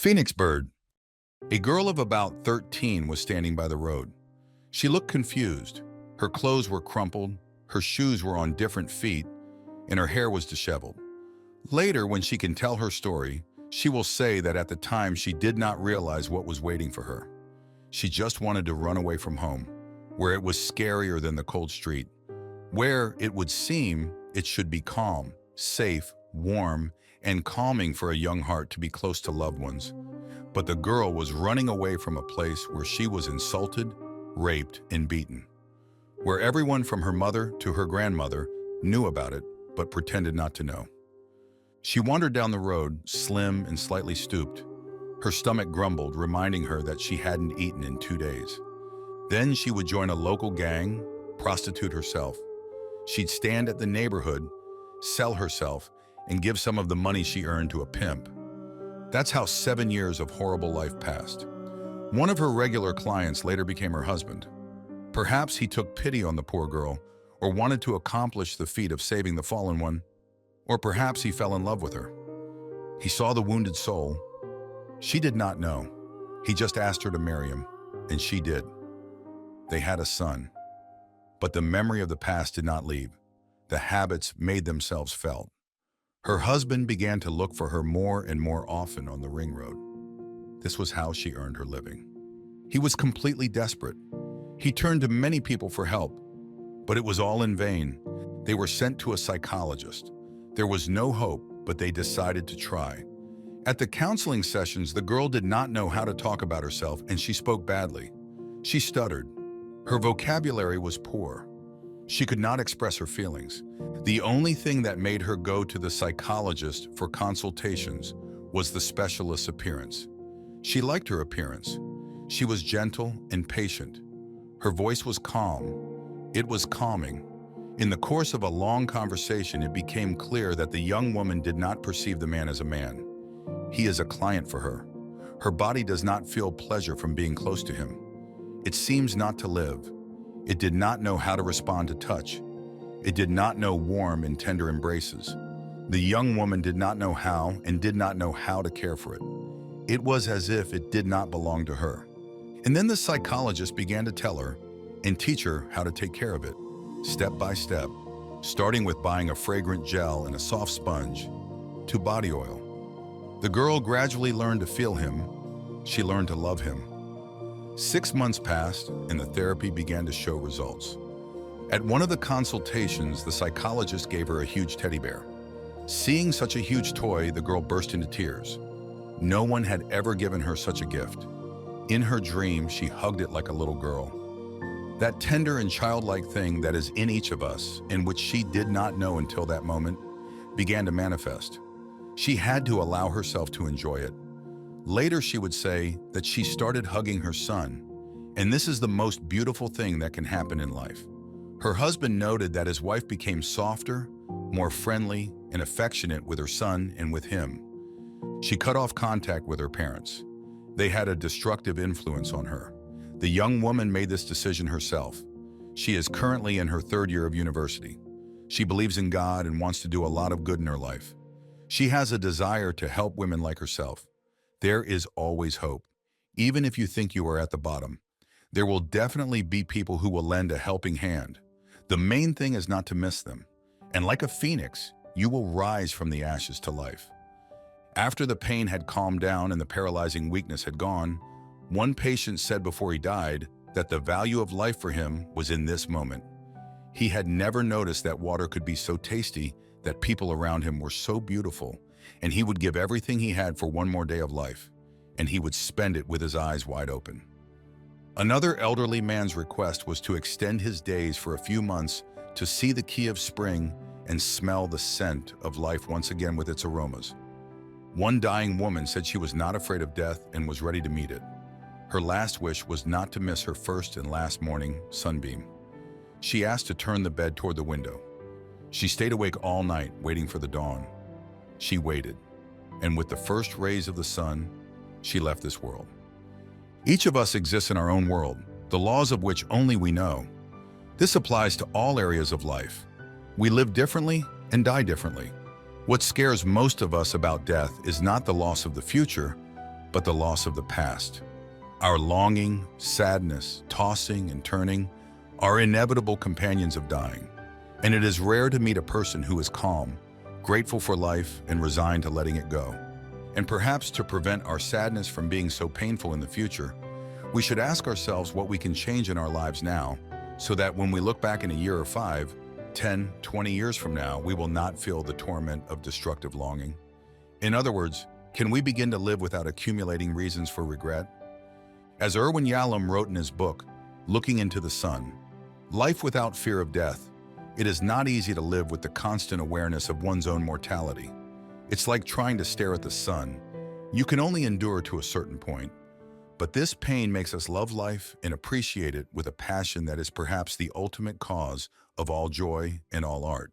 Phoenix bird. A girl of about 13 was standing by the road. She looked confused. Her clothes were crumpled, her shoes were on different feet, and her hair was disheveled. Later, when she can tell her story, she will say that at the time she did not realize what was waiting for her. She just wanted to run away from home, where it was scarier than the cold street, where it would seem it should be calm, safe, warm, and calming for a young heart to be close to loved ones. But the girl was running away from a place where she was insulted, raped, and beaten, where everyone from her mother to her grandmother knew about it but pretended not to know. She wandered down the road, slim and slightly stooped. Her stomach grumbled, reminding her that she hadn't eaten in 2 days. Then she would join a local gang, prostitute herself. She'd stand at the neighborhood, sell herself, and give some of the money she earned to a pimp. That's how 7 years of horrible life passed. One of her regular clients later became her husband. Perhaps he took pity on the poor girl, or wanted to accomplish the feat of saving the fallen one, or perhaps he fell in love with her. He saw the wounded soul. She did not know. He just asked her to marry him, and she did. They had a son. But the memory of the past did not leave. The habits made themselves felt. Her husband began to look for her more and more often on the ring road. This was how she earned her living. He was completely desperate. He turned to many people for help, but it was all in vain. They were sent to a psychologist. There was no hope, but they decided to try. At the counseling sessions, the girl did not know how to talk about herself, and she spoke badly. She stuttered. Her vocabulary was poor. She could not express her feelings. The only thing that made her go to the psychologist for consultations was the specialist's appearance. She liked her appearance. She was gentle and patient. Her voice was calm. It was calming. In the course of a long conversation, it became clear that the young woman did not perceive the man as a man. He is a client for her. Her body does not feel pleasure from being close to him. It seems not to live. It did not know how to respond to touch. It did not know warm and tender embraces. The young woman did not know how and did not know how to care for it. It was as if it did not belong to her. And then the psychologist began to tell her and teach her how to take care of it, step by step, starting with buying a fragrant gel and a soft sponge to body oil. The girl gradually learned to feel him. She learned to love him. 6 months passed, and the therapy began to show results. At one of the consultations, the psychologist gave her a huge teddy bear. Seeing such a huge toy, the girl burst into tears. No one had ever given her such a gift. In her dream, she hugged it like a little girl. That tender and childlike thing that is in each of us, and which she did not know until that moment, began to manifest. She had to allow herself to enjoy it. Later, she would say that she started hugging her son, and this is the most beautiful thing that can happen in life. Her husband noted that his wife became softer, more friendly, and affectionate with her son and with him. She cut off contact with her parents. They had a destructive influence on her. The young woman made this decision herself. She is currently in her 3rd year of university. She believes in God and wants to do a lot of good in her life. She has a desire to help women like herself. There is always hope. Even if you think you are at the bottom, there will definitely be people who will lend a helping hand. The main thing is not to miss them. And like a phoenix, you will rise from the ashes to life. After the pain had calmed down and the paralyzing weakness had gone, one patient said before he died that the value of life for him was in this moment. He had never noticed that water could be so tasty, that people around him were so beautiful, and he would give everything he had for one more day of life, and he would spend it with his eyes wide open. Another elderly man's request was to extend his days for a few months to see the key of spring and smell the scent of life once again with its aromas. One dying woman said she was not afraid of death and was ready to meet it. Her last wish was not to miss her first and last morning sunbeam. She asked to turn the bed toward the window. She stayed awake all night, waiting for the dawn. She waited, and with the first rays of the sun, she left this world. Each of us exists in our own world, the laws of which only we know. This applies to all areas of life. We live differently and die differently. What scares most of us about death is not the loss of the future, but the loss of the past. Our longing, sadness, tossing and turning are inevitable companions of dying. And it is rare to meet a person who is calm, grateful for life, and resigned to letting it go. And perhaps to prevent our sadness from being so painful in the future, we should ask ourselves what we can change in our lives now, so that when we look back in a year or 5, 10, 20 years from now, we will not feel the torment of destructive longing. In other words, can we begin to live without accumulating reasons for regret? As Irwin Yalom wrote in his book, Looking into the Sun, life without fear of death, it is not easy to live with the constant awareness of one's own mortality. It's like trying to stare at the sun. You can only endure to a certain point. But this pain makes us love life and appreciate it with a passion that is perhaps the ultimate cause of all joy and all art.